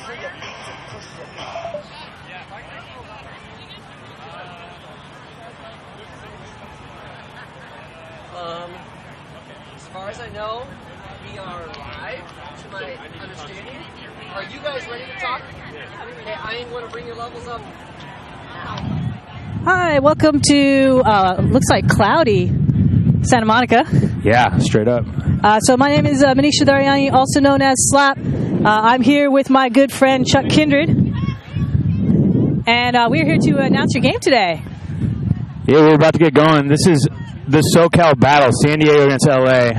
As far as I know, we are live, to my understanding. Are you guys ready to talk? Okay, I am going to bring your levels up now. Hi, welcome to, looks like cloudy Santa Monica. Yeah, straight up. So my name is Manisha Daryani, also known as Slap. I'm here with my good friend Chuck Kindred. And we're here to announce your game today. Yeah, we're about to get going. This is the SoCal battle, San Diego against LA.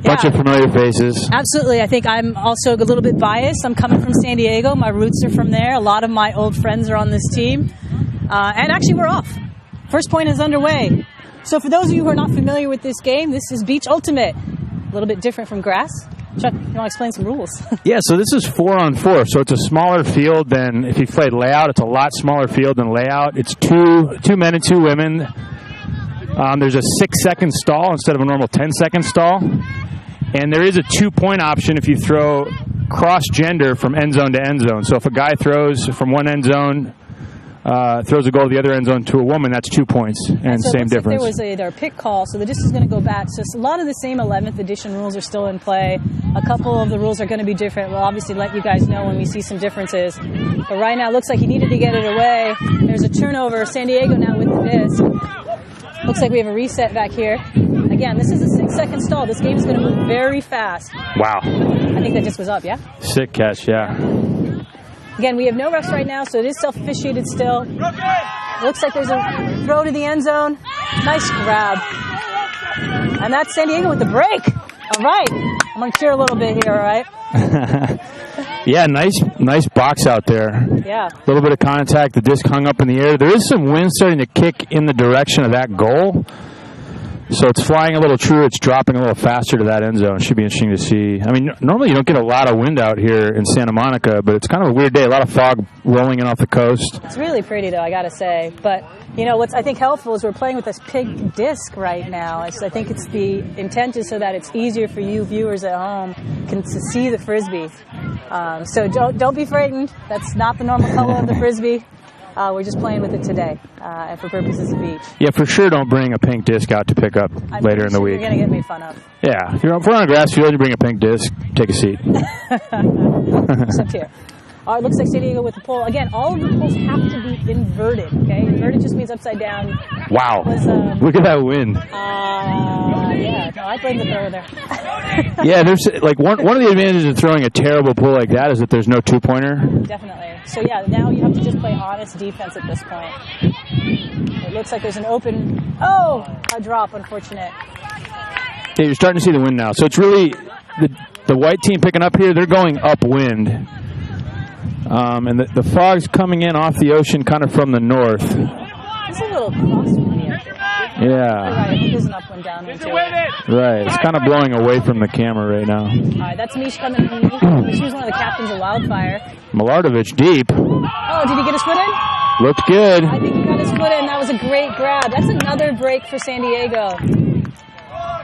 Bunch of familiar faces. Absolutely. I think I'm also a little bit biased. I'm coming from San Diego. My roots are from there. A lot of my old friends are on this team. And actually, we're off. First point is underway. So for those of you who are not familiar with this game, this is Beach Ultimate. A little bit different from grass. Chuck, you want to explain some rules? Yeah, so this is 4-on-4. So it's a smaller field than if you played layout. It's a lot smaller field than layout. It's two men and two women. There's a 6-second stall instead of a normal 10-second stall. And there is a 2-point option if you throw cross-gender from end zone to end zone. So if a guy throws from one end zone, throws a goal to the other end zone to a woman, that's 2 points, and so same difference. Like there was a pick call, so the disc is going to go back. So a lot of the same 11th edition rules are still in play. A couple of the rules are going to be different. We'll obviously let you guys know when we see some differences. But right now, it looks like he needed to get it away. There's a turnover. San Diego now with the disc. Looks like we have a reset back here. Again, this is a 6-second stall. This game is going to move very fast. Wow. I think that just was up, yeah? Sick catch, yeah. Again, we have no refs right now, so it is self-officiated still. Looks like there's a throw to the end zone. Nice grab. And that's San Diego with the break. All right. I'm going to cheer a little bit here, all right? Yeah, nice box out there. Yeah. A little bit of contact. The disc hung up in the air. There is some wind starting to kick in the direction of that goal. So it's flying a little true. It's dropping a little faster to that end zone. Should be interesting to see. I mean, normally you don't get a lot of wind out here in Santa Monica, but it's kind of a weird day. A lot of fog rolling in off the coast. It's really pretty, though, I got to say. But, you know, what's I think helpful is we're playing with this pig disc right now. I think it's the intent is so that it's easier for you viewers at home to see the Frisbee. So don't be frightened. That's not the normal color of the Frisbee. We're just playing with it today and for purposes of beach. Yeah, for sure don't bring a pink disc out to pick up later in the week. You're going to get made fun of. Yeah, if we're on a grass field, you bring a pink disc, take a seat. Except here. All right, looks like San Diego with the pole. Again, all of the poles have to be inverted, okay? Inverted just means upside down. Wow. Look at that wind. Yeah, no, I blame the thrower there. Yeah, there's like one of the advantages of throwing a terrible pull like that is that there's no two-pointer. Definitely. So, yeah, now you have to just play honest defense at this point. It looks like there's an open... Oh, a drop, unfortunate. Yeah, you're starting to see the wind now. So it's really the white team picking up here. They're going upwind. And the fog's coming in off the ocean kind of from the north. It's a little crosswind up there. Yeah. Right, there's an upwind downwind too. Right, it's kind of blowing away from the camera right now. All right, that's Mish coming in. Mish was one of the captains of Wildfire. Milardovich deep. Oh, did he get his foot in? Looked good. I think he got his foot in. That was a great grab. That's another break for San Diego.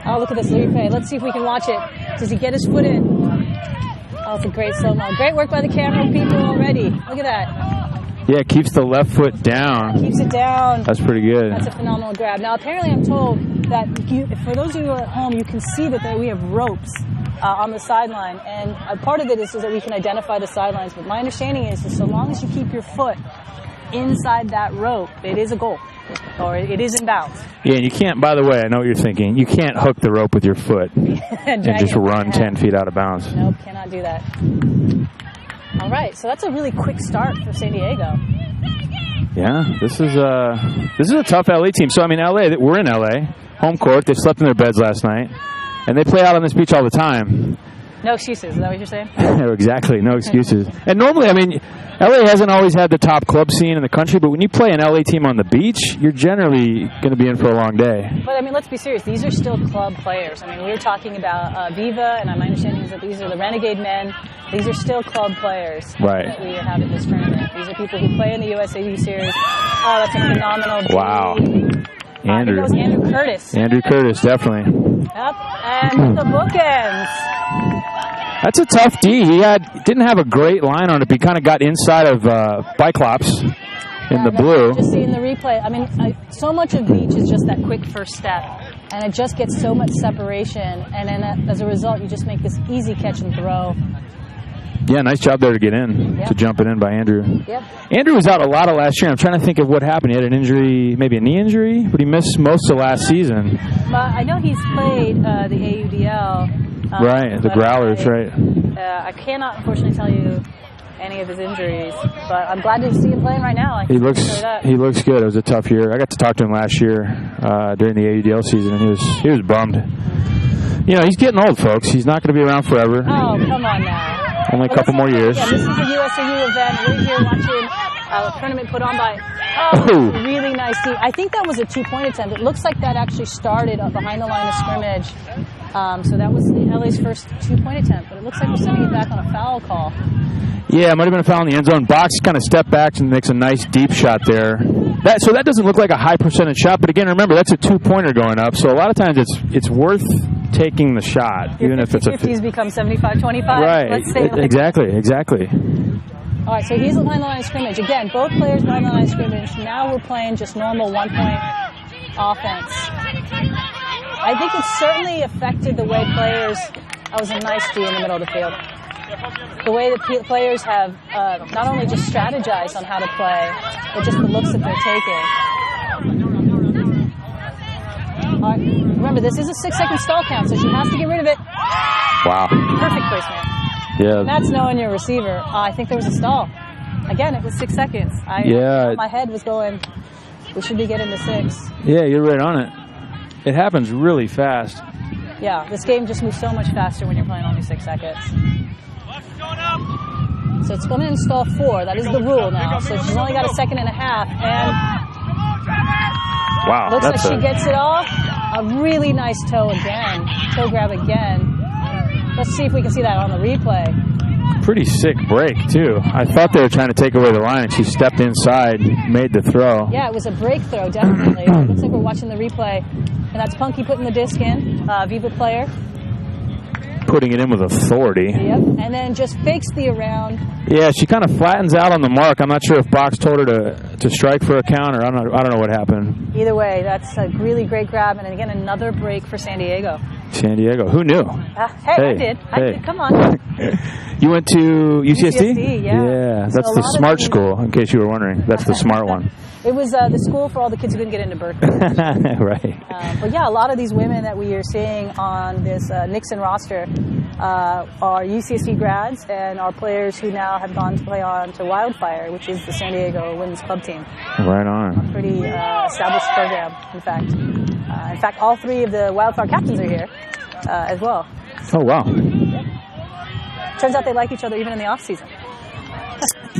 Oh, look at this replay. Let's see if we can watch it. Does he get his foot in? Oh, it's a great slow-mo. Great work by the camera people already. Look at that. Yeah, it keeps the left foot down. Keeps it down. That's pretty good. That's a phenomenal grab. Now, apparently I'm told that for those of you at home, you can see that we have ropes on the sideline. And part of it is so that we can identify the sidelines. But my understanding is so long as you keep your foot inside that rope, it is a goal. Or it is in bounds. Yeah, and you can't, by the way, I know what you're thinking, you can't hook the rope with your foot and just run 10 feet out of bounds. Nope, cannot do that. All right, so that's a really quick start for San Diego. Yeah, this is a tough LA team. So, I mean, we're in LA, home court. They slept in their beds last night, and they play out on this beach all the time. No excuses, is that what you're saying? Exactly, no excuses. And normally, I mean, LA hasn't always had the top club scene in the country, but when you play an LA team on the beach, you're generally going to be in for a long day. But, I mean, let's be serious. These are still club players. I mean, we were talking about Viva, and my understanding is that these are the Renegade men. These are still club players that we have at this tournament. These are people who play in the USAD series. Oh, that's a phenomenal beat. Wow. I think that was Andrew Curtis. Andrew Curtis, definitely. Yep, and the bookends. That's a tough D. He didn't have a great line on it, but he kind of got inside of Biclops in the blue. Just seeing the replay, I mean, so much of beach is just that quick first step, and it just gets so much separation, and then as a result, you just make this easy catch and throw. Yeah, nice job there to get in, to jump it in by Andrew. Yep. Andrew was out a lot of last year. I'm trying to think of what happened. He had an injury, maybe a knee injury, but he missed most of last season. But I know he's played the AUDL. Right, the Growlers, right. I cannot, unfortunately, tell you any of his injuries, but I'm glad to see him playing right now. He looks good. It was a tough year. I got to talk to him last year during the AUDL season, and he was bummed. You know, he's getting old, folks. He's not going to be around forever. Oh, come on now. Only a couple more years. Yeah, this is a USAU event. We're here watching a tournament put on by really nice team. I think that was a 2-point attempt. It looks like that actually started behind the line of scrimmage. So that was LA's first 2-point attempt, but it looks like we're sending it back on a foul call. Yeah, it might have been a foul in the end zone. Box kind of stepped back and makes a nice deep shot there. So that doesn't look like a high percentage shot, but again, remember, that's a 2-pointer going up, so a lot of times it's worth taking the shot, even if it's a 50s become 75-25. Right, Let's say exactly. All right, so he's behind the line of scrimmage. Again, both players behind the line of scrimmage. Now we're playing just normal 1-point offense. I think it certainly affected the way players. That was a nice D in the middle of the field. The way that players have not only just strategized on how to play, but just the looks that they're taking. All right, remember, this is a 6-second stall count, so she has to get rid of it. Wow. Perfect placement. Yeah. And that's knowing your receiver. I think there was a stall. Again, it was 6 seconds. My head was going, we should be getting to 6. Yeah, you're right on it. It happens really fast. Yeah, this game just moves so much faster when you're playing only 6 seconds. So it's going to install 4. That is the rule now. So she's only got a 1.5 seconds. And wow, looks like she gets it off. A really nice toe again. Toe grab again. Let's see if we can see that on the replay. Pretty sick break, too. I thought they were trying to take away the line. She stepped inside, made the throw. Yeah, it was a break throw, definitely. It looks like we're watching the replay. And that's Punky putting the disc in, Viva player. Putting it in with authority. Yep, and then just fakes the around. Yeah, she kind of flattens out on the mark. I'm not sure if Box told her to strike for a count, or I don't know what happened. Either way, that's a really great grab, and again, another break for San Diego. San Diego. Who knew? I did. Come on. You went to UCSD? UCSD, yeah. Yeah, that's the smart school, in case you were wondering. That's the smart one. It was the school for all the kids who couldn't get into Berkeley. Right. But yeah, a lot of these women that we are seeing on this Nixon roster are UCSD grads and are players who now have gone to play on to Wildfire, which is the San Diego women's club team. Right on. A pretty established program, in fact. In fact, all 3 of the Wildfire captains are here as well. Oh, wow. Yeah. Turns out they like each other even in the off-season.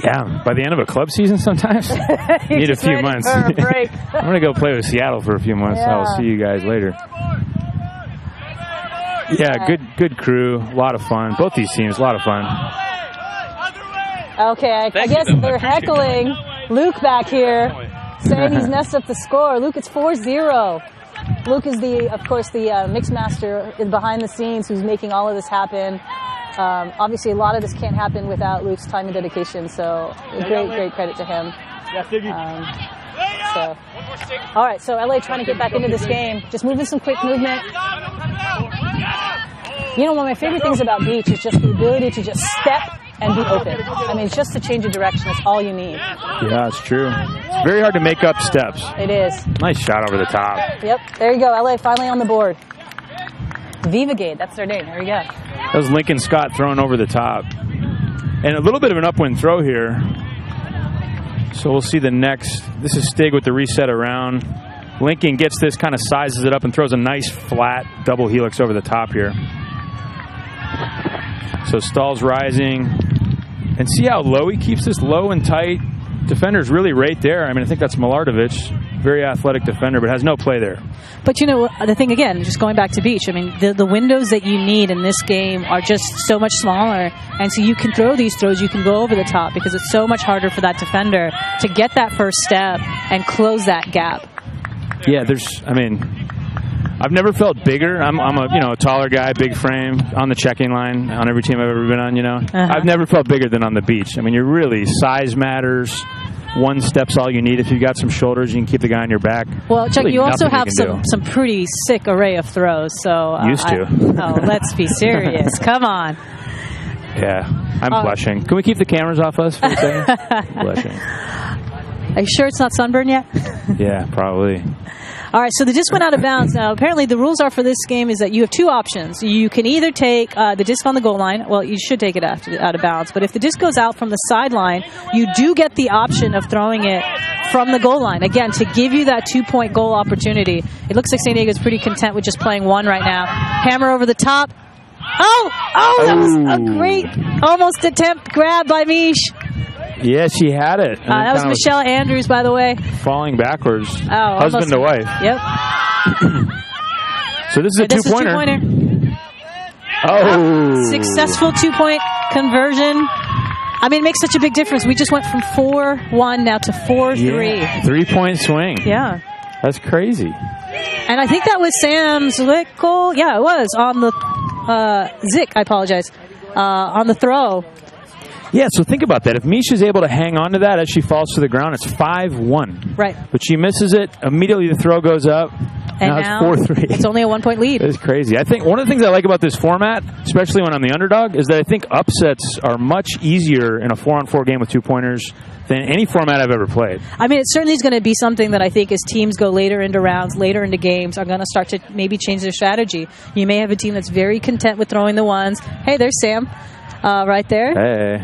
Yeah, by the end of a club season sometimes, you need a few months. For a break. I'm going to go play with Seattle for a few months. Yeah. I'll see you guys later. Yeah, good crew. A lot of fun. Both these teams, a lot of fun. Okay, I guess they're heckling Luke back here, saying he's messed up the score. Luke, it's 4-0. Luke is, of course, the mix master behind the scenes who's making all of this happen. Obviously, a lot of this can't happen without Luke's time and dedication, so great credit to him. All right, so LA trying to get back into this game, just moving some quick movement. You know, one of my favorite things about beach is just the ability to just step and be open. I mean, just to change a direction is all you need. Yeah, it's true. It's very hard to make up steps. It is. Nice shot over the top. Yep, there you go. LA finally on the board. Vivagade, that's their name. There you go. That was Lincoln Scott throwing over the top. And a little bit of an upwind throw here. So we'll see the next. This is Stig with the reset around. Lincoln gets this, kind of sizes it up, and throws a nice flat double helix over the top here. So Stahl's rising. And see how low he keeps this low and tight. Defender's really right there. I mean, I think that's Milardovich. Very athletic defender, but has no play there. But, you know, the thing, again, just going back to beach, I mean, the windows that you need in this game are just so much smaller. And so you can throw these throws, you can go over the top because it's so much harder for that defender to get that first step and close that gap. Yeah, I've never felt bigger. I'm a taller guy, big frame, on the checking line on every team I've ever been on. I've never felt bigger than on the beach. I mean, size matters. One step's all you need. If you've got some shoulders, you can keep the guy on your back. Well, Chuck, you also have some pretty sick array of throws. So used to. Let's be serious. Come on. Yeah, I'm blushing. Can we keep the cameras off us for a second? Blushing. Are you sure it's not sunburn yet? Yeah, probably. All right, so the disc went out of bounds. Now, apparently the rules are for this game is that you have two options. You can either take the disc on the goal line. Well, you should take it out of bounds. But if the disc goes out from the sideline, you do get the option of throwing it from the goal line. Again, to give you that 2-point goal opportunity. It looks like San Diego's pretty content with just playing one right now. Hammer over the top. Oh, that was a great almost attempt grab by Mish. Yeah, she had it. That was Michelle Andrews, by the way. Falling backwards. Oh, husband to wife. Yep. So this is a two-pointer. Oh. Successful 2-point conversion. I mean, it makes such a big difference. We just went from 4-1 now to 4-3. Yeah. 3-point swing. Yeah. That's crazy. And I think that was Sam Zlickel. Yeah, it was on the Zick. I apologize. On the throw. Yeah, so think about that. If Misha's able to hang on to that as she falls to the ground, it's 5-1. Right. But she misses it. Immediately the throw goes up. And now it's 4-3. It's only a 1-point lead. It's crazy. I think one of the things I like about this format, especially when I'm the underdog, is that I think upsets are much easier in a 4-on-4 game with 2-pointers than any format I've ever played. I mean, it certainly is going to be something that I think as teams go later into rounds, later into games, are going to start to maybe change their strategy. You may have a team that's very content with throwing the ones. Hey, there's Sam right there. Hey.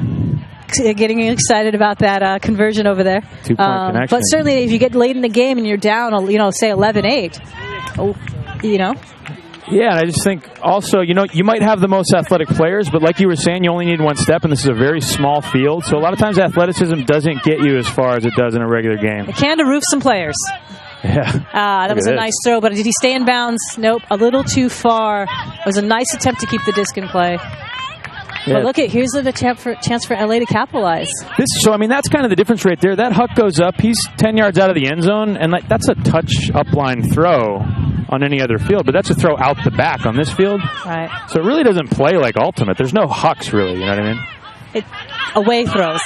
Getting excited about that conversion over there. 2-point connection. But certainly if you get late in the game and you're down, say 11-8, Yeah, and I just think also, you might have the most athletic players, but like you were saying, you only need one step, and this is a very small field. So a lot of times athleticism doesn't get you as far as it does in a regular game. It can to roof some players. Yeah. That was a nice throw, but did he stay in bounds? Nope, a little too far. It was a nice attempt to keep the disc in play. Yeah. But look, here's the chance for LA to capitalize. That's kind of the difference right there. That Huck goes up. He's 10 yards out of the end zone, and that's a touch upline throw on any other field, but that's a throw out the back on this field. Right. So it really doesn't play like ultimate. There's no Hucks, really. You know what I mean? Away throws.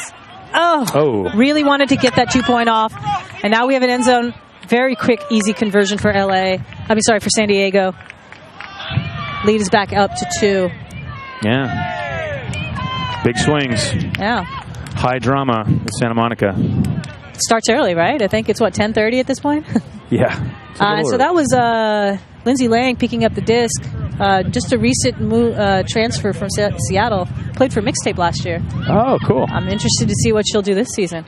Oh. Really wanted to get that 2-point off, and now we have an end zone. Very quick, easy conversion for for San Diego. Lead is back up to 2. Yeah. Big swings. Yeah. High drama in Santa Monica. Starts early, right? I think it's 10:30 at this point. Yeah. So that was Lindsay Lang picking up the disc. Just a recent transfer from Seattle. Played for Mixtape last year. Oh, cool. I'm interested to see what she'll do this season.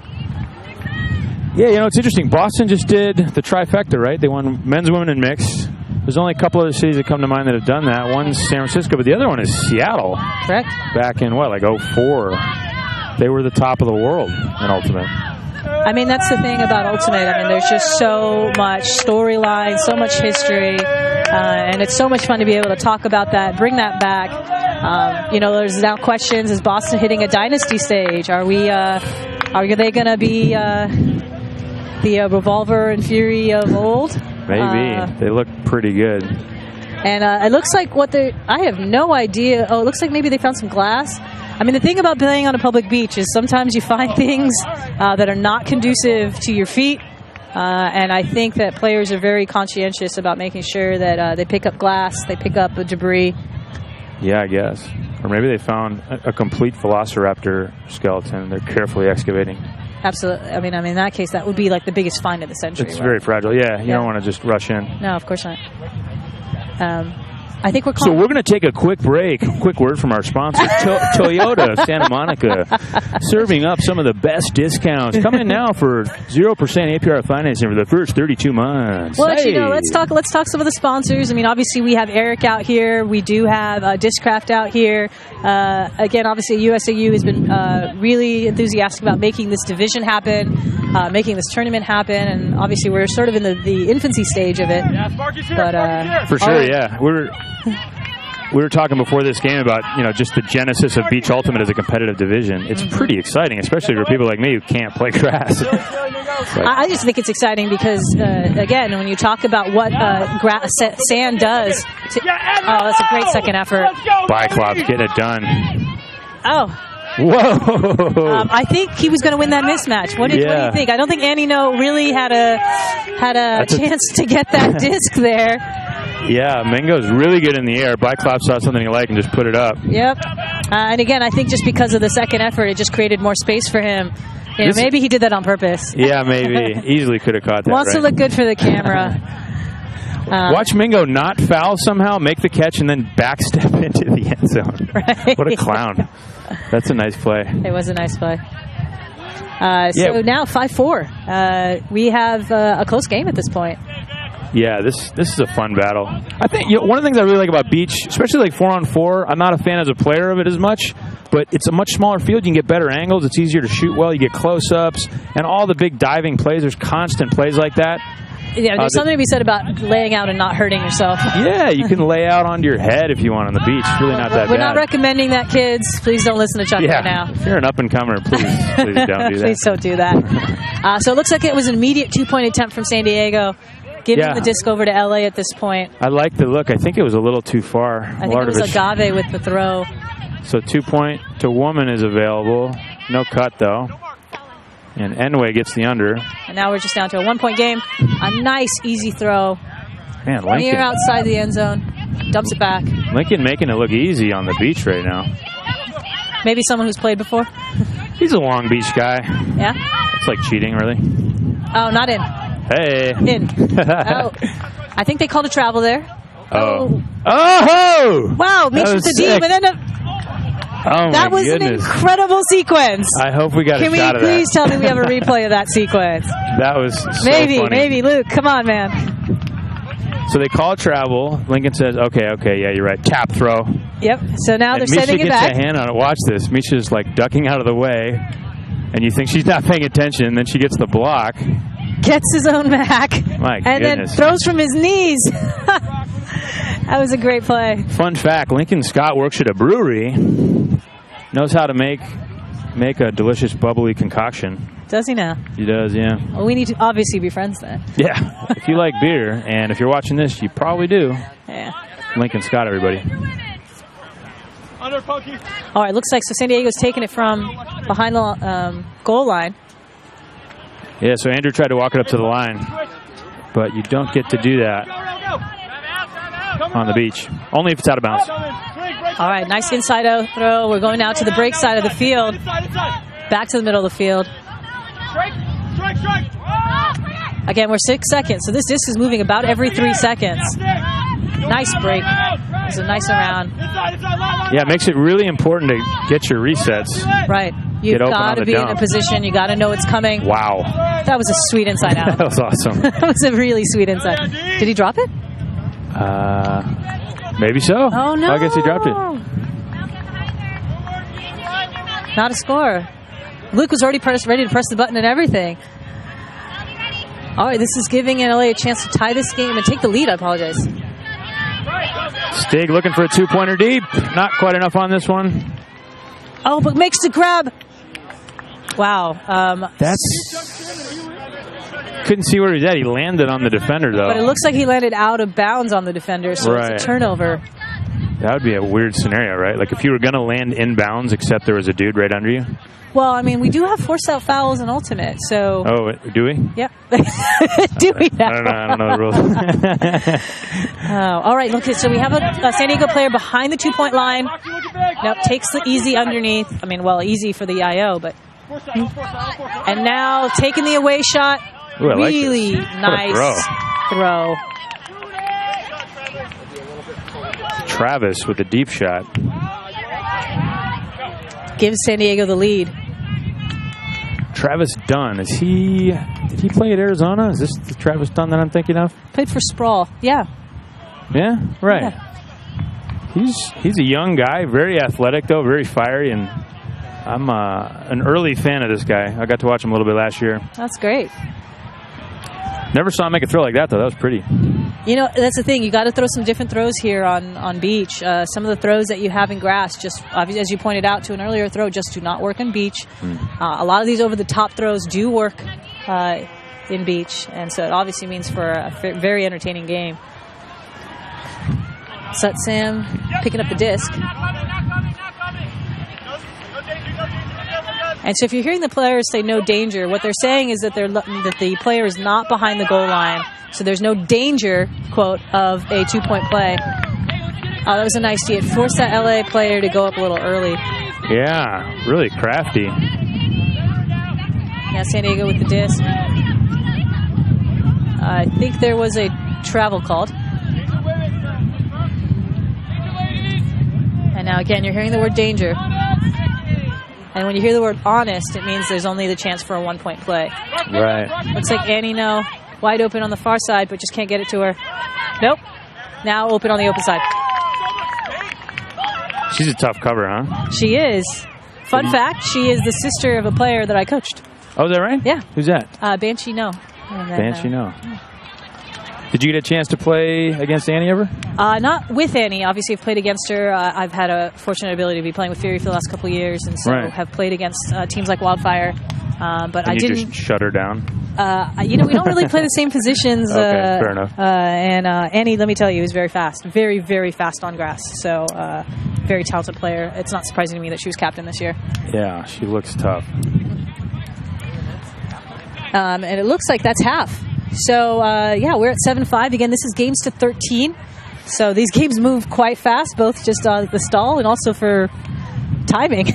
Yeah, it's interesting. Boston just did the trifecta, right? They won men's, women, and mixed. There's only a couple other cities that come to mind that have done that. One's San Francisco, but the other one is Seattle. Correct. Back in, 04. They were the top of the world in Ultimate. I mean, that's the thing about Ultimate. I mean, there's just so much storyline, so much history, and it's so much fun to be able to talk about that, bring that back. There's now questions, is Boston hitting a dynasty stage? Are they going to be the Revolver and Fury of old? Maybe. They look pretty good. And it looks like I have no idea. Oh, it looks like maybe they found some glass. I mean, the thing about playing on a public beach is sometimes you find things that are not conducive to your feet. And I think that players are very conscientious about making sure that they pick up glass, they pick up debris. Yeah, I guess. Or maybe they found a complete velociraptor skeleton they're carefully excavating. Absolutely. I mean, in that case, that would be like the biggest find of the century. It's very fragile. Yeah, you don't want to just rush in. No, of course not. I think we're So we're going to take a quick break. Quick word from our sponsor, Toyota of Santa Monica, serving up some of the best discounts. Come in now for 0% APR financing for the first 32 months. Well, actually, let's talk some of the sponsors. I mean, obviously, we have Eric out here. We do have Discraft out here. Again, obviously, USAU has been really enthusiastic about making this division happen, making this tournament happen, and obviously, we're sort of in the infancy stage of it. Yeah, Sparky's here. But for sure, yeah. We were talking before this game about, just the genesis of Beach Ultimate as a competitive division. It's pretty exciting, especially for people like me who can't play grass. I just think it's exciting because, again, when you talk about what sand does. That's a great second effort. Biclops getting it done. Oh. Whoa! I think he was going to win that mismatch. What do you think? I don't think Anino really had a chance to get that disc there. Yeah, Mingo's really good in the air. Biclops saw something he liked and just put it up. Yep. And again, I think just because of the second effort, it just created more space for him. Maybe he did that on purpose. Yeah, maybe. Easily could have caught that. Wants to look good for the camera. Watch Mingo not foul somehow, make the catch, and then backstep into the end zone. Right. What a clown. That's a nice play. It was a nice play. So now 5-4. We have a close game at this point. Yeah, this is a fun battle. I think one of the things I really like about beach, especially like 4-on-4, I'm not a fan as a player of it as much, but it's a much smaller field. You can get better angles. It's easier to shoot well. You get close-ups. And all the big diving plays, there's constant plays like that. Yeah, there's something to be said about laying out and not hurting yourself. Yeah, you can lay out onto your head if you want on the beach. It's really not that bad. We're not recommending that, kids. Please don't listen to Chuck right now. If you're an up-and-comer, please don't do that. Please don't do that. So it looks like it was an immediate two-point attempt from San Diego, giving the disc over to LA at this point. I like the look. I think it was a little too far. I think it was Agave with the throw. So 2-point to Woman is available. No cut, though. And Enway gets the under. And now we're just down to a 1-point game. A nice, easy throw. Man, Lincoln. Near outside the end zone. Dumps it back. Lincoln making it look easy on the beach right now. Maybe someone who's played before? He's a Long Beach guy. Yeah? It's like cheating, really. Oh, not in. Hey. In. Oh. I think they called a travel there. Oh. Oh! Wow, makes it to deep and then that was an incredible sequence. I hope we got a shot of that. Can we please tell me we have a replay of that sequence? That was so funny. Maybe, Luke. Come on, man. So they call travel. Lincoln says, okay, yeah, you're right. Tap throw. Yep. So now they're sending it back. Misha gets a hand on it. Watch this. Misha's like ducking out of the way, and you think she's not paying attention, and then she gets the block. Gets his own back. My and goodness. Then throws from his knees. That was a great play. Fun fact, Lincoln Scott works at a brewery. Knows how to make a delicious bubbly concoction. Does he now? He does, yeah. Well, we need to obviously be friends then. Yeah. If you like beer, and if you're watching this, you probably do. Yeah. Lincoln Scott, everybody. All right, looks like so San Diego's taking it from behind the goal line. Yeah, so Andrew tried to walk it up to the line, but you don't get to do that on the beach. Only if it's out of bounds. All right, nice inside out throw. We're going now to the break side of the field. Back to the middle of the field. Again, we're 6 seconds, so this disc is moving about every 3 seconds. Nice break. It's a nice around. Yeah, it makes it really important to get your resets. Right. You've got to be in a position. You got to know it's coming. Wow. That was a sweet inside out. That was awesome. That was a really sweet inside. Did he drop it? Maybe so. Oh, no. I guess he dropped it. Not a score. Luke was already ready to press the button and everything. All right, this is giving LA a chance to tie this game and take the lead. I apologize. Stig looking for a two-pointer deep. Not quite enough on this one. Oh, but makes the grab. Wow. Couldn't see where he was at. He landed on the defender, though. But it looks like he landed out of bounds on the defender, so it's a turnover. That would be a weird scenario, right? Like if you were going to land in bounds except there was a dude right under you? Well, I mean, we do have force-out fouls in Ultimate, so... Oh, do we? Yep. Do we now? I don't know the rules. All right, okay, so we have a San Diego player behind the two-point line. Now takes the easy underneath. I mean, well, easy for the IO, but... And now taking the away shot. Ooh, really nice throw. Travis with a deep shot. Gives San Diego the lead. Travis Dunn, did he play at Arizona? Is this the Travis Dunn that I'm thinking of? Played for Sproul, yeah. Yeah? Right. Yeah. He's a young guy, very athletic though, very fiery, and I'm an early fan of this guy. I got to watch him a little bit last year. That's great. Never saw him make a throw like that though. That was pretty. You know, that's the thing. You got to throw some different throws here on beach. Some of the throws that you have in grass, just as you pointed out to an earlier throw, just do not work on beach. A lot of these over-the-top throws do work in beach, and so it obviously means for a very entertaining game. Sut Sam picking up the disc. And so if you're hearing the players say no danger, what they're saying is that that the player is not behind the goal line, so there's no danger, quote, of a 2-point play. That was a nice D. It forced that LA player to go up a little early. Yeah, really crafty. Yeah, San Diego with the disc. I think there was a travel called. And now again, you're hearing the word danger. And when you hear the word honest, it means there's only the chance for a 1-point play. Right. Looks like Annie now wide open on the far side, but just can't get it to her. Nope. Now open on the open side. She's a tough cover, huh? She is. Fun fact, she is the sister of a player that I coached. Oh, is that right? Yeah. Who's that? Banshee No. Banshee No. Did you get a chance to play against Annie ever? Not with Annie. Obviously, I've played against her. I've had a fortunate ability to be playing with Fury for the last couple of years, and so have played against teams like Wildfire. But and I didn't just shut her down. We don't really play the same positions. Okay, fair enough. And Annie, let me tell you, is very fast, very, very fast on grass. So, very talented player. It's not surprising to me that she was captain this year. Yeah, she looks tough. And it looks like that's half. So, we're at 7-5. Again, this is games to 13. So these games move quite fast, both just on the stall and also for timing.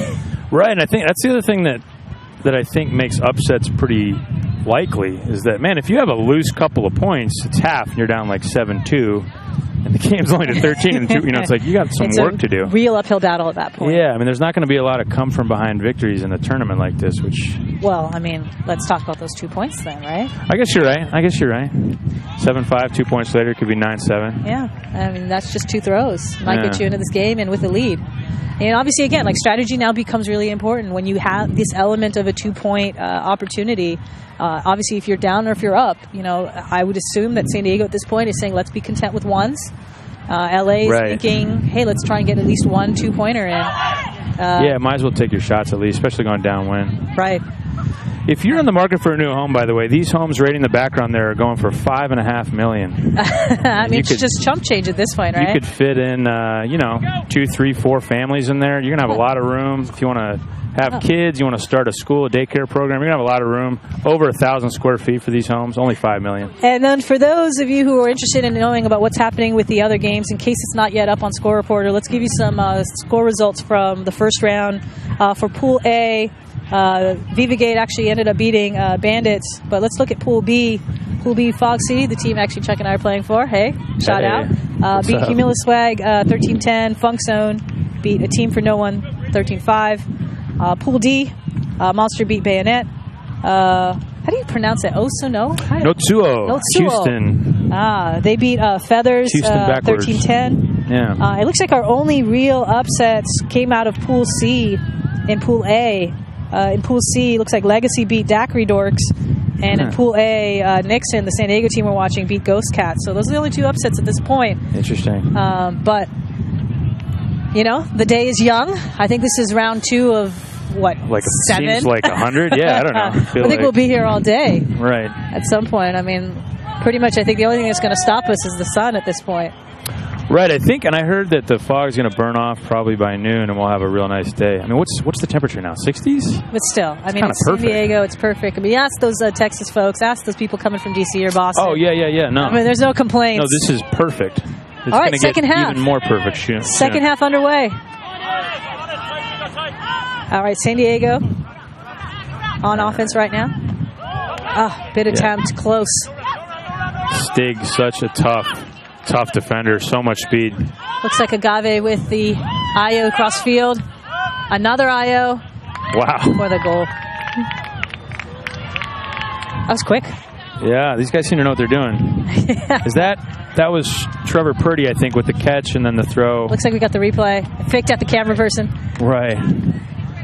Right, and I think that's the other thing that I think makes upsets pretty likely is that, man, if you have a loose couple of points, it's half, and you're down like 7-2, and the game's only to 13, and it's like you got some work to do. Real uphill battle at that point. Yeah, I mean, there's not going to be a lot of come-from-behind victories in a tournament like this, which... Well, I mean, let's talk about those 2 points then, right? I guess you're right. 7-5, 2 points later, could be 9-7. Yeah, I mean, that's just 2 throws. Might get you into this game and with a lead. And obviously, again, like strategy now becomes really important when you have this element of a 2-point opportunity. Obviously, if you're down or if you're up, I would assume that San Diego at this point is saying, let's be content with ones. LA is thinking, hey, let's try and get at least 1 2-pointer in. Might as well take your shots at least, especially going downwind. Right. If you're in the market for a new home, by the way, these homes right in the background there are going for $5.5 million. I mean, it's just chump change at this point, right? You could fit in, 2, 3, 4 families in there. You're going to have a lot of room. If you want to have kids, you want to start a school, a daycare program, you're going to have a lot of room. Over 1,000 square feet for these homes, only $5 million. And then for those of you who are interested in knowing about what's happening with the other games, in case it's not yet up on Score Reporter, let's give you some score results from the first round. For Pool A, Vivagade actually ended up beating Bandits, but let's look at Pool B. Pool B, Fog City, the team actually Chuck and I are playing for. Hey, shout out. Beat Cumulus Swag 13-10. Funk Zone beat A Team for No One 13-5. Pool D, Monster beat Bayonet. How do you pronounce it? Osono? Notsuo. Houston. They beat Feathers 13-10. Yeah. It looks like our only real upsets came out of Pool C and Pool A. In Pool C, looks like Legacy beat Daiquiri Dorks. And in Pool A, Nixon, the San Diego team we're watching, beat Ghost Cats. So those are the only 2 upsets at this point. Interesting. But, the day is young. I think this is round 2 of, what, like 7? Seems like 100? Yeah, I don't know. I think we'll be here all day. Right. At some point. I mean, pretty much I think the only thing that's going to stop us is the sun at this point. Right, I think, and I heard that the fog's going to burn off probably by noon, and we'll have a real nice day. I mean, what's the temperature now? 60s? But still, I mean, it's San Diego, it's perfect. I mean, ask those Texas folks, ask those people coming from D.C. or Boston. Oh, yeah, no. I mean, there's no complaints. No, this is perfect. It's all right, second half. Even more perfect. Second half underway. All right, San Diego on offense right now. Bit attempt, close. Stig, such a tough defender, so much speed. Looks like Agave with the IO across field. Another IO. Wow. For the goal. That was quick. Yeah, these guys seem to know what they're doing. Is that was Trevor Purdy, I think, with the catch and then the throw. Looks like we got the replay. Picked at the camera person. Right.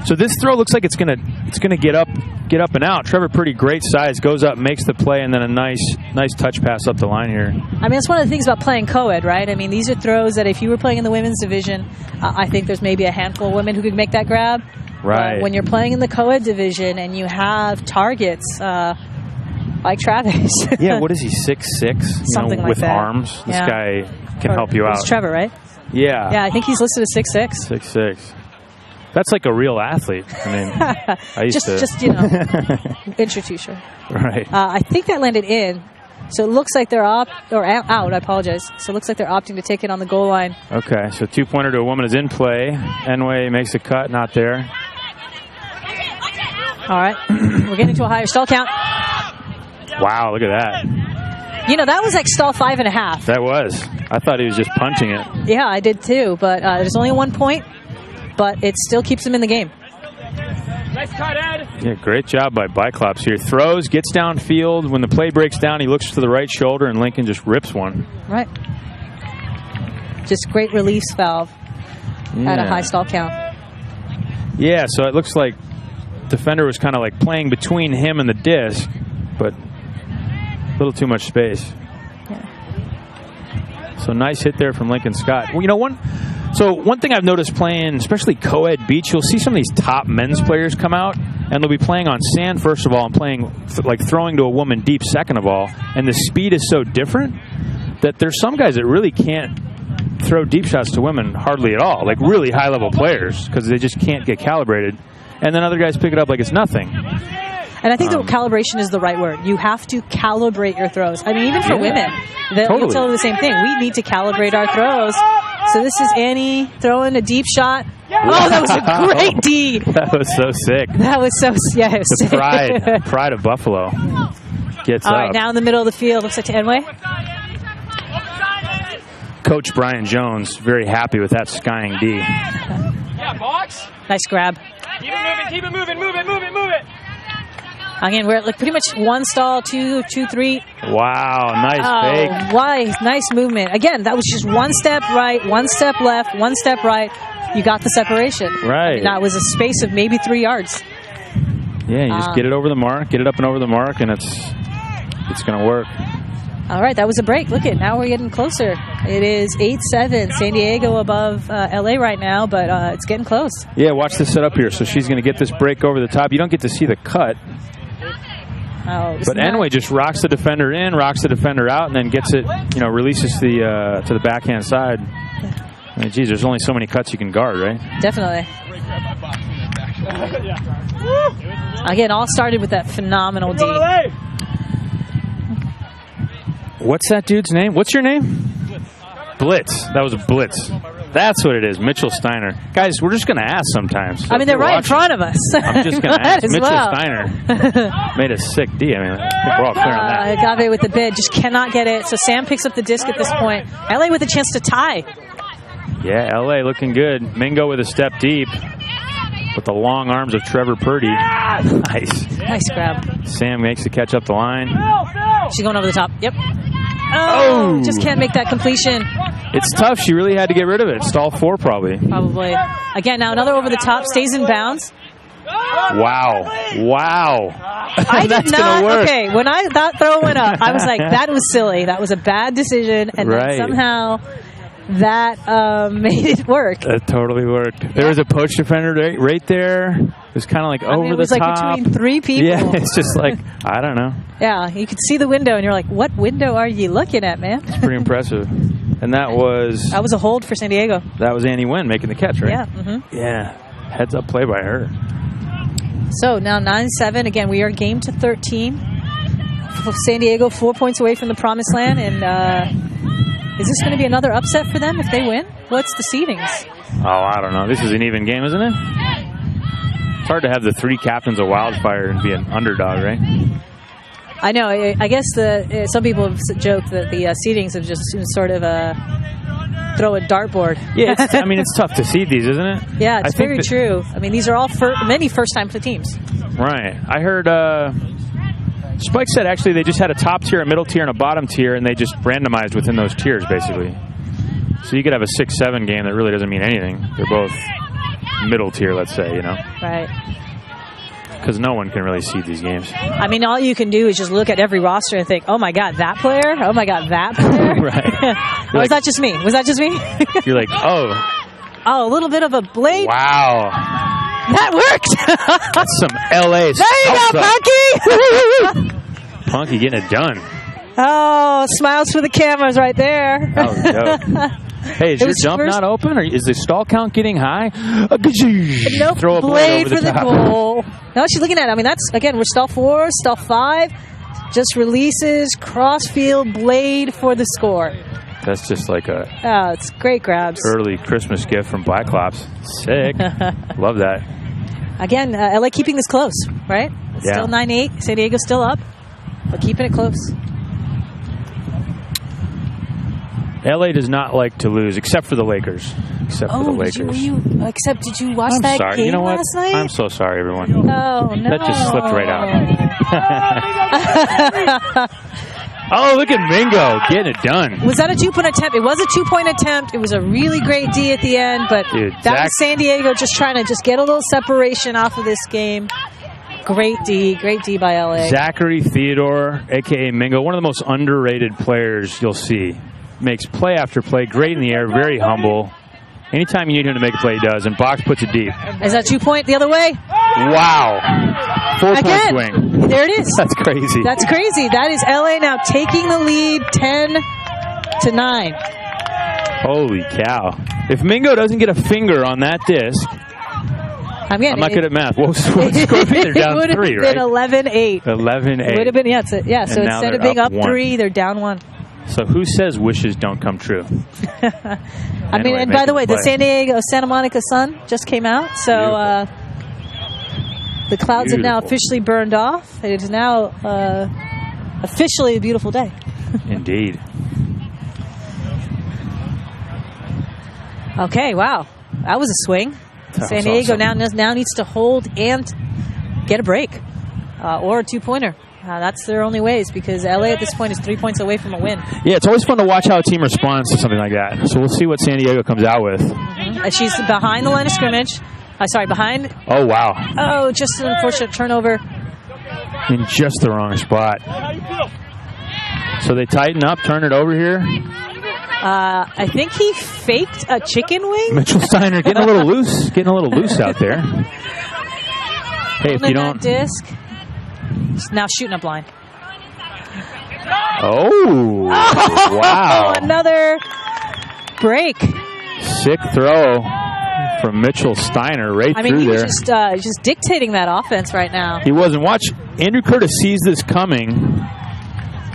So this throw looks like it's gonna get up and out. Trevor Purdy, great size, goes up, makes the play, and then a nice touch pass up the line here. I mean, that's one of the things about playing co-ed, right? I mean, these are throws that if you were playing in the women's division, I think there's maybe a handful of women who could make that grab. Right. When you're playing in the co-ed division and you have targets, Like Travis. Yeah, what is he, 6'6"? Something like with that. arms. This guy can help you It's out. Trevor, right? Yeah. Yeah, I think he's listed as 6'6". 6'6". That's like a real athlete. I mean, I used to. Just inch or two short. Right. I think that landed in. So it looks like they're out. I apologize. So it looks like they're opting to take it on the goal line. Okay, so 2-pointer to a woman is in play. Enway makes a cut, not there. All right. We're getting to a higher stall count. Wow, look at that. That was like stall 5.5. That was. I thought he was just punching it. Yeah, I did too. But there's only 1 point. But it still keeps him in the game. Nice cut, Ed. Yeah, great job by Biclops here. Throws, gets downfield. When the play breaks down, he looks to the right shoulder, and Lincoln just rips one. Right. Just great release valve at a high stall count. Yeah, so it looks like defender was kind of like playing between him and the disc, but a little too much space. Yeah. So nice hit there from Lincoln Scott. Well, one thing I've noticed playing, especially co-ed beach, you'll see some of these top men's players come out, and they'll be playing on sand, first of all, and playing, throwing to a woman deep, second of all, and the speed is so different that there's some guys that really can't throw deep shots to women hardly at all, like really high-level players, because they just can't get calibrated. And then other guys pick it up like it's nothing. And I think that calibration is the right word. You have to calibrate your throws. I mean, even for women, they'll tell you the same thing. We need to calibrate our throws. So this is Annie throwing a deep shot. Oh, that was a great D. That was so sick. That was so, yeah, it was the sick. pride of Buffalo gets All up. right, now in the middle of the field, looks like to Enway. Coach Brian Jones, very happy with that skying D. Yeah, box. Nice grab. Keep it moving, move it. Again, we're at pretty much 1 stall, 2, 3. Wow, nice fake. Why? Nice movement. Again, that was just 1 step right, 1 step left, 1 step right. You got the separation. Right. I mean, that was a space of maybe 3 yards. Yeah, you just get it over the mark, get it up and over the mark, and it's going to work. All right, that was a break. Look now we're getting closer. It is 8-7. San Diego above LA right now, but it's getting close. Yeah, watch this set up here. So she's going to get this break over the top. You don't get to see the cut. But Enway just rocks the defender in, rocks the defender out, and then gets it, releases to the backhand side. I mean, geez, there's only so many cuts you can guard, right? Definitely. Again, all started with that phenomenal D. What's that dude's name? What's your name? Blitz. That was a blitz. That's what it is, Mitchell Steiner. Guys, we're just going to ask sometimes. So I mean, they're right in front of us. I'm just going to ask. Mitchell well. Steiner made a sick D. I mean, I think we're all clear on that. Agave with the bid. Just cannot get it. So Sam picks up the disc at this point. LA with a chance to tie. Yeah, LA looking good. Mingo with a step deep with the long arms of Trevor Purdy. Nice. Nice grab. Sam makes the catch up the line. She's going over the top. Yep. Oh, just can't make that completion. It's tough. She really had to get rid of it. Stall 4 probably. Probably. Again, now another over the top. Stays in bounds. Wow. I did not. Okay, when that throw went up, I was like, that was silly. That was a bad decision. And then somehow that made it work. That totally worked. There was a poach defender right there. It was kind of like over the top. It was like between 3 people. Yeah, it's just like, I don't know. Yeah, you could see the window, and you're like, what window are you looking at, man? It's pretty impressive. And that was a hold for San Diego. That was Annie Nguyen making the catch, right? Yeah. Mm-hmm. Yeah. Heads up play by her. So now 9-7. Again, we are game to 13. San Diego 4 points away from the promised land. And is this going to be another upset for them if they win? What's the seedings? Oh, I don't know. This is an even game, isn't it? It's hard to have the 3 captains of Wildfire and be an underdog, right? I know. I guess some people have joked that the seedings have just sort of throw a dartboard. Yeah, it's tough to seed these, isn't it? Yeah, it's very true. I mean, these are all many first-time teams. Right. I heard Spike said actually they just had a top tier, a middle tier, and a bottom tier, and they just randomized within those tiers, basically. So you could have a 6-7 game that really doesn't mean anything. They're both middle tier, let's say, Right. Because no one can really seed these games. I mean, all you can do is just look at every roster and think, oh, my God, that player? Oh, my God, that player? Right. Was that just me? You're like, oh. Oh, a little bit of a blade? Wow. That worked. That's some LA There you go, Punky. Punky getting it done. Oh, smiles for the cameras right there. Oh, no. Hey, is your jump not open? Or is the stall count getting high? Nope, throw a blade over for the goal. No, she's looking at it. I mean, that's, again, we're stall 4, stall 5. Just releases, crossfield, blade for the score. That's just like a it's great grabs. Early Christmas gift from Black Clops. Sick. Love that. Again, LA keeping this close, right? It's Yeah. still 9-8. San Diego's still up, but keeping it close. LA does not like to lose, except for the Lakers. Except for the Lakers. Did you watch that sorry. game You know what? last night? I'm so sorry, everyone. Oh, no. That just slipped right out. Oh, look at Mingo getting it done. Was that a 2-point attempt? It was a 2-point attempt. It was a really great D at the end, but that was San Diego just trying to just get a little separation off of this game. Great D by LA. Zachary Theodore, a.k.a. Mingo, one of the most underrated players you'll see. Makes play after play, great in the air, very humble. Anytime you need him to make a play, he does, and Box puts it deep. Is that 2-point the other way? Wow. 4-point swing. There it is. That's crazy. That's crazy. That is LA now taking the lead 10-9. Holy cow. If Mingo doesn't get a finger on that disc, I'm not good at math. What score would be? They're down 3, right? It would have been 11-8. 11-8. It would have been, yeah. So instead of being up 3, they're down 1. So who says wishes don't come true? I mean, and by the way, the San Diego Santa Monica sun just came out, so the clouds have now officially burned off. It is now officially a beautiful day. Indeed. Okay, wow, that was a swing. San Diego now needs to hold and get a break or a 2-pointer. That's their only ways, because LA at this point is 3 points away from a win. Yeah, it's always fun to watch how a team responds to something like that. So we'll see what San Diego comes out with. She's behind the line of scrimmage. Behind. Oh, wow. Oh, just an unfortunate turnover. In just the wrong spot. So they tighten up, turn it over here. I think he faked a chicken wing. Mitchell Steiner getting a little loose. Getting a little loose out there. Hey, if you don't... disc. Now shooting a blind. Oh, wow. Another break. Sick throw from Mitchell Steiner right through there. He was just dictating that offense right now. He wasn't. Watch, Andrew Curtis sees this coming.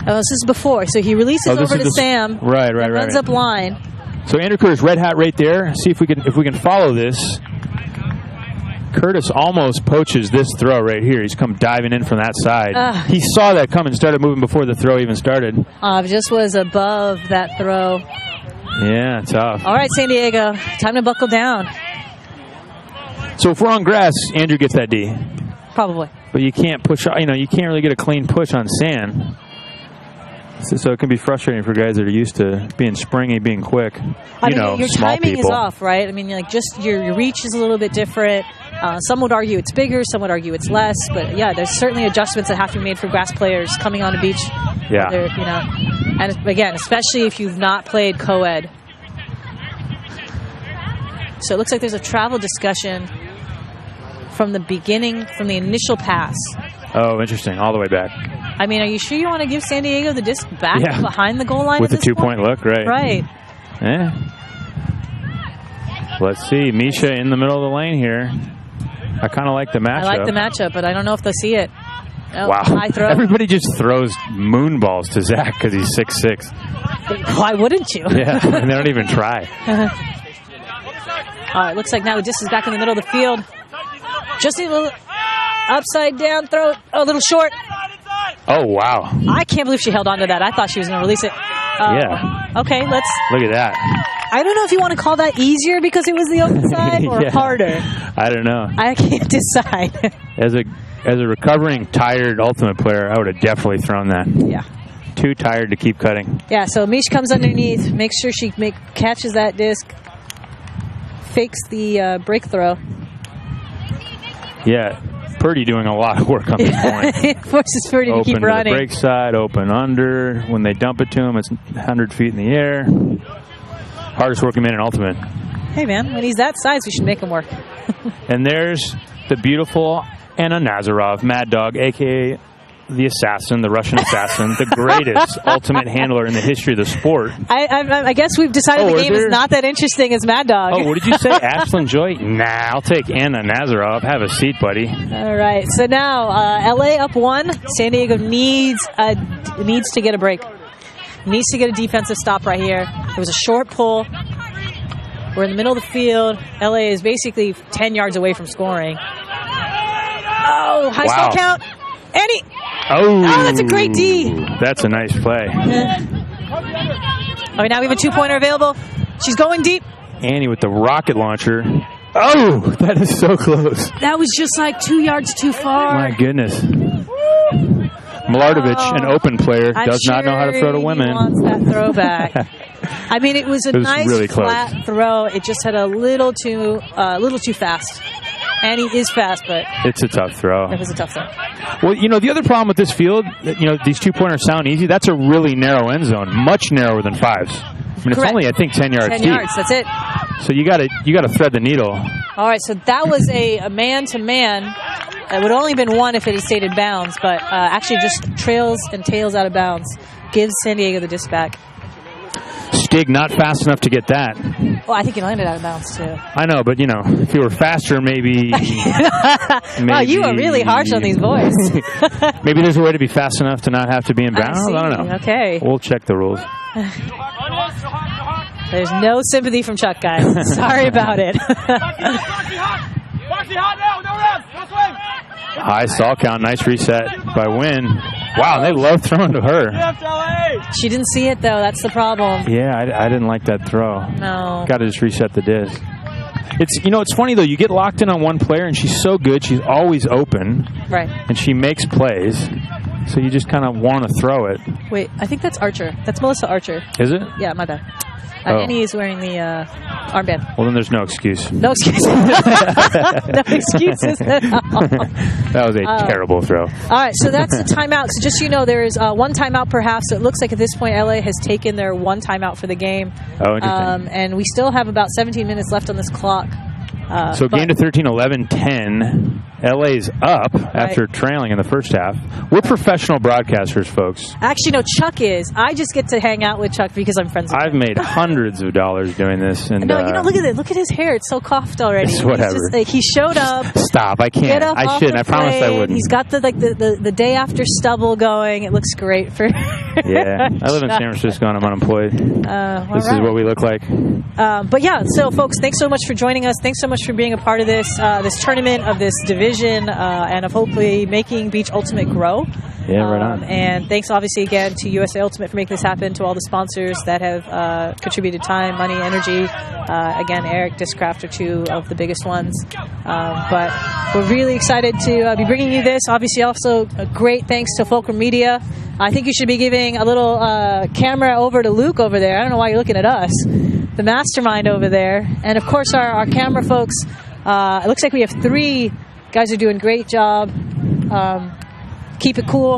Oh, this is before. So he releases over to Sam. Right. Runs up line. So Andrew Curtis red hat right there. See if we can follow this. Curtis almost poaches this throw right here. He's come diving in from that side. He saw that coming, started moving before the throw even started. Just was above that throw. Yeah, tough. All right, San Diego, time to buckle down. So if we're on grass, Andrew gets that D. Probably. But you can't push, you can't really get a clean push on sand. So it can be frustrating for guys that are used to being springy, being quick. Your small timing people. is off, right? I mean, just your reach is a little bit different. Some would argue it's bigger, some would argue it's less. But yeah, there's certainly adjustments that have to be made for grass players coming on the beach. Yeah. And again, especially if you've not played co-ed. So it looks like there's a travel discussion from the beginning, from the initial pass. Oh, interesting. All the way back. I mean, are you sure you want to give San Diego the disc back behind the goal line? With a 2-point look, right. Right. Yeah. Let's see. Misha in the middle of the lane here. I kind of like the matchup. I like the matchup, but I don't know if they'll see it. Oh, wow. High throw. Everybody just throws moon balls to Zach because he's 6'6". Why wouldn't you? Yeah, and they don't even try. All right, looks like now the disc is back in the middle of the field. Just a little upside down throw. Oh, a little short. Oh, wow. I can't believe she held on to that. I thought she was going to release it. Yeah. Okay, let's... Look at that. I don't know if you want to call that easier because it was the open side or harder. I don't know. I can't decide. As a recovering, tired Ultimate player, I would have definitely thrown that. Yeah. Too tired to keep cutting. Yeah, so Mish comes underneath, makes sure she catches that disc, fakes the break throw. Yeah. Purdy doing a lot of work on this point. Forces Purdy to keep running. Open to the break side, open under. When they dump it to him, it's 100 feet in the air. Hardest working man in Ultimate. Hey, man, when he's that size, we should make him work. And there's the beautiful Anna Nazarov, Mad Dog, a.k.a. the assassin, the Russian assassin, the greatest ultimate handler in the history of the sport. I guess we've decided the game is not that interesting as Mad Dog. Oh, what did you say? Ashlyn Joy? Nah, I'll take Anna Nazarov. Have a seat, buddy. All right. So now LA up 1. San Diego needs to get a break. Needs to get a defensive stop right here. There was a short pull. We're in the middle of the field. LA is basically 10 yards away from scoring. Oh, high stall count. Annie. Oh, that's a great D. That's a nice play. All right, now we have a 2-pointer available. She's going deep. Annie with the rocket launcher. Oh, that is so close. That was just like 2 yards too far. My goodness. Milardovich, an open player, does not know how to throw to women. He wants that throwback. I mean, it was a nice really flat throw. It just had a little too fast. Annie is fast, but it's a tough throw. It was a tough throw. Well, the other problem with this field, these 2-pointers sound easy. That's a really narrow end zone, much narrower than 5s. I mean, it's only, I think, 10 yards 10 deep. yards, that's it. So you got to thread the needle. All right, so that was a man-to-man. It would have only been 1 if it had stayed in bounds, but actually just trails and tails out of bounds. Gives San Diego the disc back. Stig not fast enough to get that. Well, I think he landed out of bounds, too. I know, but, if you were faster, maybe... Wow, you are really harsh on these boys. Maybe there's a way to be fast enough to not have to be in bounds. I don't know. Okay. We'll check the rules. There's no sympathy from Chuck, guys. Sorry about it. High stall count. Nice reset by Wynn. Wow, they love throwing to her. She didn't see it, though. That's the problem. Yeah, I didn't like that throw. No. Got to just reset the disc. It's funny, though. You get locked in on one player, and she's so good. She's always open. Right. And she makes plays. So you just kind of want to throw it. Wait, I think that's Archer. That's Melissa Archer. Is it? Yeah, my bad. Annie is wearing the armband. Well, then there's no excuse. No excuses. No excuses at all. That was a terrible throw. All right, so that's the timeout. So just so you know, there is 1 timeout per half. So it looks like at this point, LA has taken their 1 timeout for the game. Oh, interesting. And we still have about 17 minutes left on this clock. So game to 13, 11, 10. LA's up after trailing in the first half. We're professional broadcasters, folks. Actually, no, Chuck is. I just get to hang out with Chuck because I'm friends with him. I've made hundreds of dollars doing this. And, no, look at it. Look at his hair. It's so coughed already. It's whatever. He showed up. Stop. I can't. I shouldn't. I promised I wouldn't. He's got the day after stubble going. It looks great for Yeah. I live in San Francisco and I'm unemployed. This is what we look like. But yeah, so folks, thanks so much for joining us. Thanks so much for being a part of this tournament, of this division, and of hopefully making Beach Ultimate grow. Yeah, right on. And thanks, obviously, again, to USA Ultimate for making this happen, to all the sponsors that have contributed time, money, energy. Again, Eric, Discraft are 2 of the biggest ones. But we're really excited to be bringing you this. Obviously, also a great thanks to Fulcrum Media. I think you should be giving a little camera over to Luke over there. I don't know why you're looking at us. The mastermind over there. And, of course, our camera folks. It looks like we have 3 guys who are doing a great job. Keep it cool.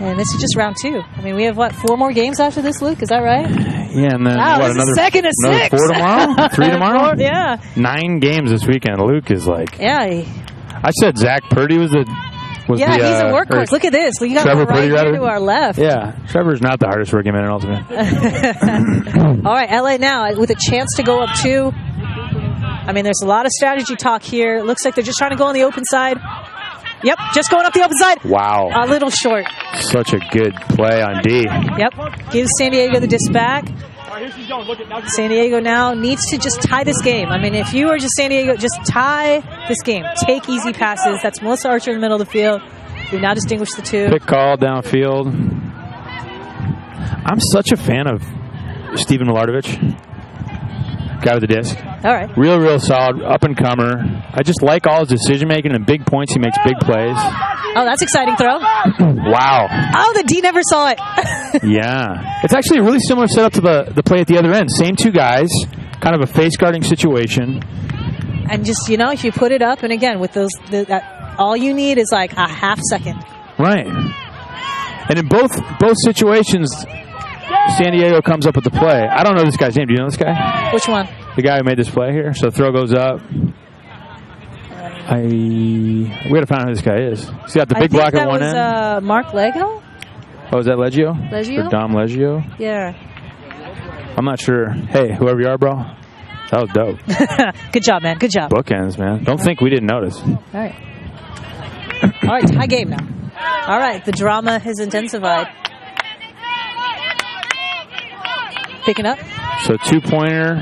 And this is just round 2. I mean, we have, 4 more games after this, Luke? Is that right? Yeah, and then another second of 6. 4 tomorrow? 3 tomorrow? 4, yeah. 9 games this weekend. Luke is like... Yeah. I said Zach Purdy was the... he's a workhorse. Look at this. You got Trevor right here to our left. Yeah, Trevor's not the hardest working man in Ultimate. All right, LA now with a chance to go up 2. I mean, there's a lot of strategy talk here. It looks like they're just trying to go on the open side. Yep, just going up the open side. Wow. A little short. Such a good play on D. Yep. Gives San Diego the disc back. San Diego now needs to just tie this game. I mean, if you are just San Diego, just tie this game. Take easy passes. That's Melissa Archer in the middle of the field. We've now distinguished the 2. Pick call downfield. I'm such a fan of Steven Milardovich. Guy with the disc. All right. Real solid, up-and-comer. I just like all his decision-making and big points. He makes big plays. Oh, that's exciting throw. Wow. Oh, the D never saw it. Yeah. It's actually a really similar setup to the play at the other end. Same 2 guys, kind of a face-guarding situation. And just, if you put it up, and again, with those, all you need is like a half second. Right. And in both situations... San Diego comes up with the play. I don't know this guy's name. Do you know this guy? Which one? The guy who made this play here. So throw goes up. We gotta find out who this guy is. He's got the big block at one end. That was Mark Lego? Oh, is that Leggio? Leggio? Or Dom Leggio? Yeah. I'm not sure. Hey, whoever you are, bro, that was dope. Good job, man. Good job. Bookends, man. Don't think we didn't notice. All right. All right, tie game now. All right, the drama has intensified. Picking up. So 2-pointer.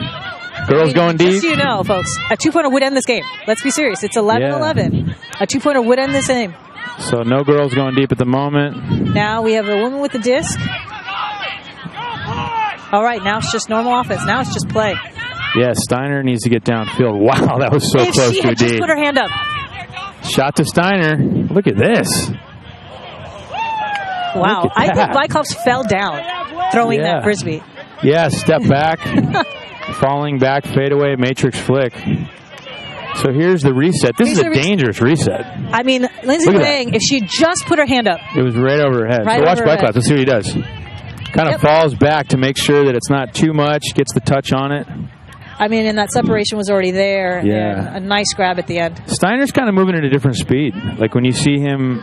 Girls going deep. Just so you know, folks, a 2-pointer would end this game. Let's be serious. It's 11-11. A 2-pointer would end this game. So no girls going deep at the moment. Now we have a woman with the disc. All right, now it's just normal offense. Now it's just play. Yeah, Steiner needs to get downfield. Wow, that was so if close she to a had D. just put her hand up. Shot to Steiner. Look at this. Wow, Look at I think Vyclops fell down throwing that Frisbee. Yeah, step back. Falling back, fadeaway, matrix flick. So here's the reset. This is a dangerous reset. I mean, Lindsay Wang, if she had just put her hand up. It was right over her head. Right so watch over her Vyclops. Let's see what he does. Kind of falls back to make sure that it's not too much, gets the touch on it. I mean, and that separation was already there. Yeah. And a nice grab at the end. Steiner's kind of moving at a different speed. Like when you see him,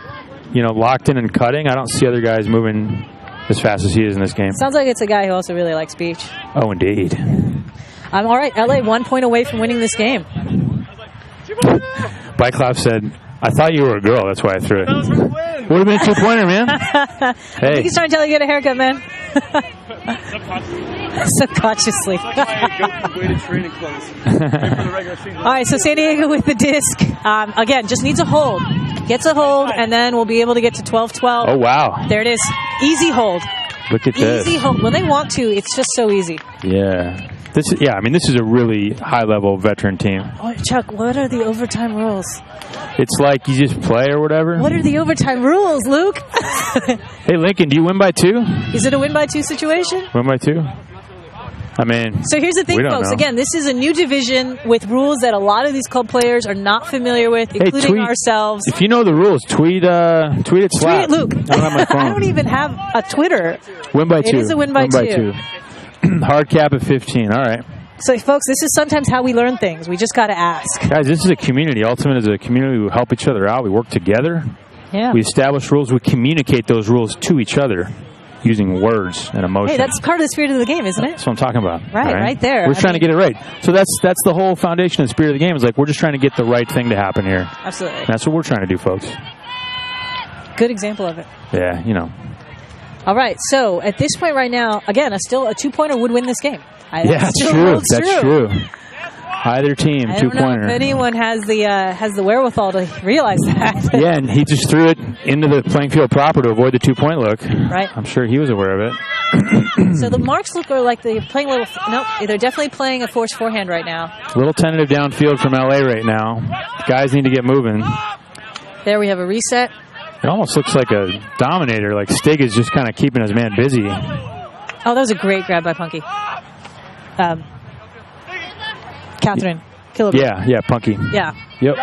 locked in and cutting, I don't see other guys moving as fast as he is in this game. Sounds like it's a guy who also really likes beach. Oh, indeed. All right, LA 1 point away from winning this game. Vyclops said, I thought you were a girl, that's why I threw it. Would have been a 2-pointer, man. I think he's trying to tell you to get a haircut, man. Subconsciously. All right, so San Diego with the disc. Again, just needs a hold. Gets a hold, and then we'll be able to get to 12-12. Oh, wow. There it is. Easy hold. Look at this. Easy hold. When they want to, it's just so easy. Yeah. This is a really high-level veteran team. Oh, Chuck, what are the overtime rules? It's like you just play or whatever. What are the overtime rules, Luke? Hey, Lincoln, do you win by 2? Is it a win-by-2 situation? Win by 2? I mean, so here's the thing, folks. Know. Again, this is a new division with rules that a lot of these club players are not familiar with, including ourselves. If you know the rules, tweet it, Slap. Tweet it, Luke. I don't have my phone. I don't even have a Twitter. Win by 2. It is a win by 2. Hard cap at 15. All right. So, folks, this is sometimes how we learn things. We just got to ask. Guys, this is a community. Ultimate is a community. We help each other out. We work together. Yeah. We establish rules. We communicate those rules to each other using words and emotion. Hey, that's part of the spirit of the game, isn't it? That's what I'm talking about. Right there. We're trying to get it right. So that's the whole foundation and spirit of the game. Is like we're just trying to get the right thing to happen here. Absolutely. And that's what we're trying to do, folks. Good example of it. Yeah, All right, so at this point right now, again, still a 2-pointer would win this game. That's true. That's true. Either team, 2-pointer. I don't know if anyone has the wherewithal to realize that. Yeah, and he just threw it into the playing field proper to avoid the 2-point look. Right. I'm sure he was aware of it. So the marks look like they're playing a little. Nope, they're definitely playing a forced forehand right now. A little tentative downfield from LA right now. Guys need to get moving. There we have a reset. It almost looks like a dominator. Like Stig is just kind of keeping his man busy. Oh, that was a great grab by Punky. Catherine Killebrew. Yeah, Punky. Yeah. Yep.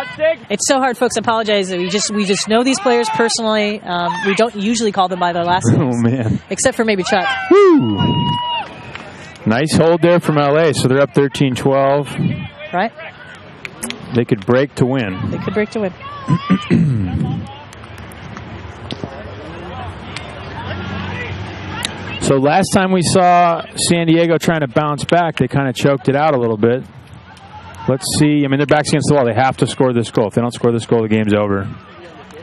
It's so hard, folks. I apologize. We just know these players personally. We don't usually call them by their last names. Oh, man. Except for maybe Chuck. Woo! Nice hold there from LA. So they're up 13-12. Right. They could break to win. They could break to win. So last time we saw San Diego trying to bounce back, they kind of choked it out a little bit. Let's see. I mean, their back's against the wall. They have to score this goal. If they don't score this goal, the game's over.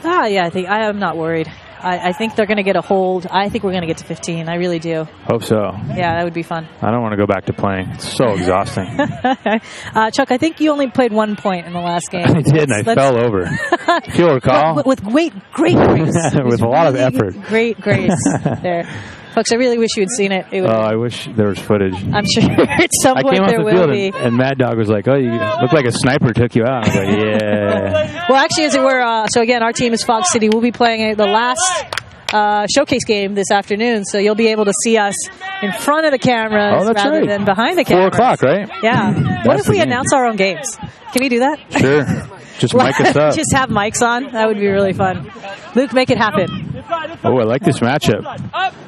Yeah, I am not worried. I think they're going to get a hold. I think we're going to get to 15. I really do. Hope so. Yeah, that would be fun. I don't want to go back to playing. It's so exhausting. Chuck, I think you only played 1 point in the last game. I did, and I fell over. If you'll recall. With great grace. With a lot of effort. Great grace there. Folks, I really wish you had seen it. I wish there was footage. I'm sure at some point there will be. And Mad Dog was like, "Oh, you look like a sniper took you out." I was like, "Yeah." Well, actually, as it were, so again, our team is Fox City. We'll be playing the last showcase game this afternoon, so you'll be able to see us in front of the cameras rather than behind the cameras. 4:00, right? Yeah. What if we announce our own games? Can we do that? Sure. Just mic us up. Just have mics on. That would be really fun. Luke, make it happen. Oh, I like this matchup.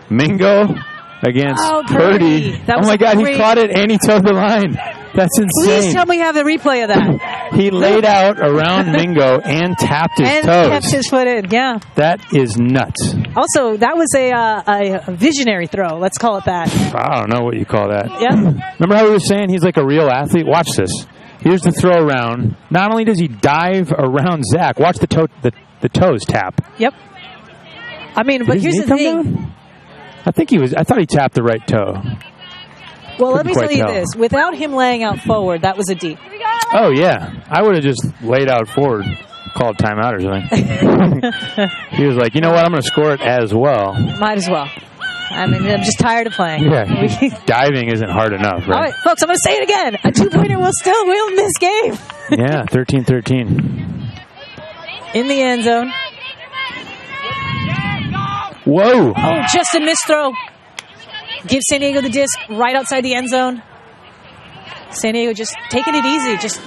Mingo against Purdy. Oh, my God, he caught it and he towed the line. That's insane. Please tell me we have the replay of that. He laid out around Mingo and tapped his toes. And kept his foot in, yeah. That is nuts. Also, that was a visionary throw. Let's call it that. I don't know what you call that. Yeah. Remember how we were saying he's like a real athlete? Watch this. Here's the throw around. Not only does he dive around Zach, watch the toes tap. Yep. I mean, but here's the thing. Down? I thought he tapped the right toe. Well, let me tell you this. Without him laying out forward, that was a D. Oh, yeah. I would have just laid out forward, called timeout or something. He was like, you know what? I'm going to score it as well. Might as well. I mean, I'm just tired of playing. Yeah. Diving isn't hard enough, right? All right, folks, I'm going to say it again. A 2-pointer will still win this game. Yeah, 13-13. In the end zone. Whoa. Oh, just a missed throw. Give San Diego the disc right outside the end zone. San Diego just taking it easy. This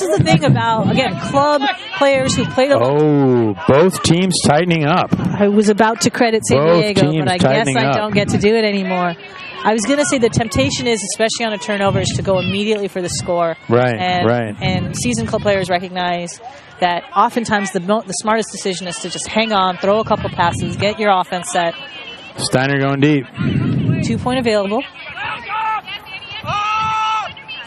is the thing about, again, club players who played. Both teams tightening up. I was about to credit San Diego, but I guess I don't get to do it anymore. I was going to say the temptation is, especially on a turnover, is to go immediately for the score. Right, And seasoned club players recognize that oftentimes the smartest decision is to just hang on, throw a couple passes, get your offense set. Steiner going deep. 2-point available.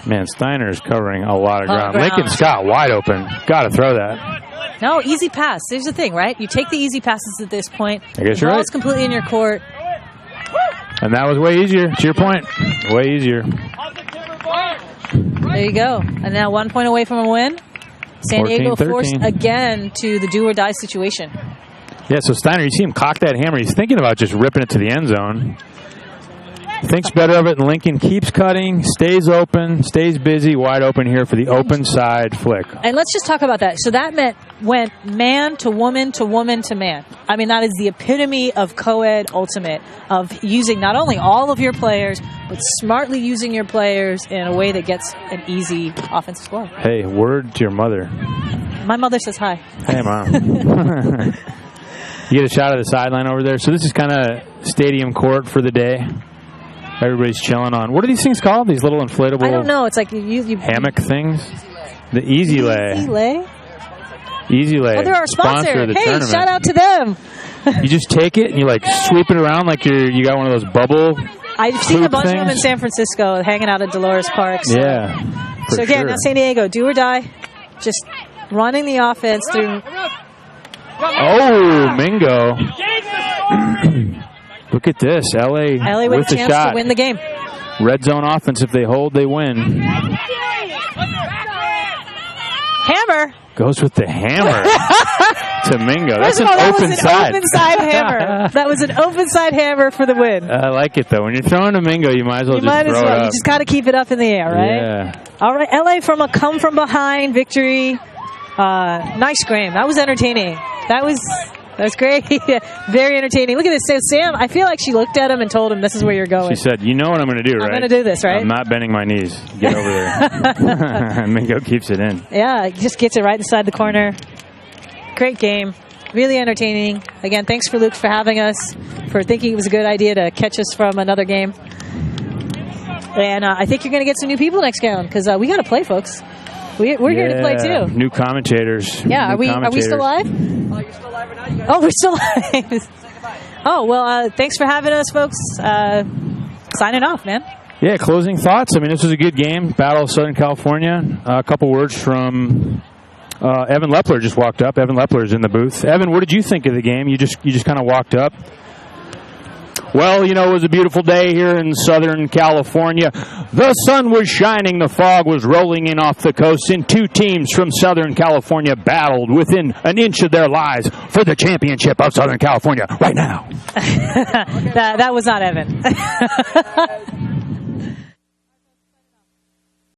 Man, Steiner's covering a lot of ground. Lincoln Scott wide open. Got to throw that. No, easy pass. There's the thing, right? You take the easy passes at this point. I guess you're right. The ball's completely in your court. And that was way easier. To your point, way easier. There you go. And now 1 point away from a win. San Diego forced again to the do-or-die situation. Yeah, so Steiner, you see him cock that hammer. He's thinking about just ripping it to the end zone. Thinks better of it, and Lincoln keeps cutting, stays open, stays busy, wide open here for the open side flick. And let's just talk about that. So that went man to woman to woman to man. I mean, that is the epitome of co-ed ultimate, of using not only all of your players, but smartly using your players in a way that gets an easy offensive score. Hey, word to your mother. My mother says hi. Hey, Mom. You get a shot of the sideline over there. So this is kind of stadium court for the day. Everybody's chilling on. What are these things called? These little inflatable. I don't know. It's like you hammock things. The Easy Lay. Easy Lay. Oh, they're our sponsor. Of the hey, tournament. Shout out to them. You just take it and you like sweep it around like you got one of those bubble. I've seen a bunch of them in San Francisco, hanging out at Dolores Park. So. Yeah. So again, now San Diego, do or die, just running the offense through. Oh, Mingo. Look at this. LA with a chance to win the game. Red zone offense. If they hold, they win. Hammer. Goes with the hammer to Mingo. That's an open side. Open side hammer. That was an open side hammer for the win. I like it, though. When you're throwing to Mingo, you might as well just throw it up. You just got to keep it up in the air, right? Yeah. All right, LA from a come-from-behind victory. Nice game. That was entertaining. That was great. Very entertaining. Look at this. So Sam, I feel like she looked at him and told him, this is where you're going. She said, you know what I'm going to do, right? I'm going to do this, right? I'm not bending my knees. Get over there. Mingo keeps it in. Yeah, just gets it right inside the corner. Great game. Really entertaining. Again, thanks for Luke for having us, for thinking it was a good idea to catch us from another game. And I think you're going to get some new people next round, because we got to play, folks. We're here to play, too. New commentators. Yeah, are we still live? Oh, you're still live right now? Oh, we're still live. Oh, well, thanks for having us, folks. Signing off, man. Yeah, closing thoughts. I mean, this was a good game. Battle of Southern California. A couple words from Evan Lepler just walked up. Evan Lepler's in the booth. Evan, what did you think of the game? You just kind of walked up. Well, you know, it was a beautiful day here in Southern California. The sun was shining, the fog was rolling in off the coast, and two teams from Southern California battled within an inch of their lives for the championship of Southern California right now. That was not Evan.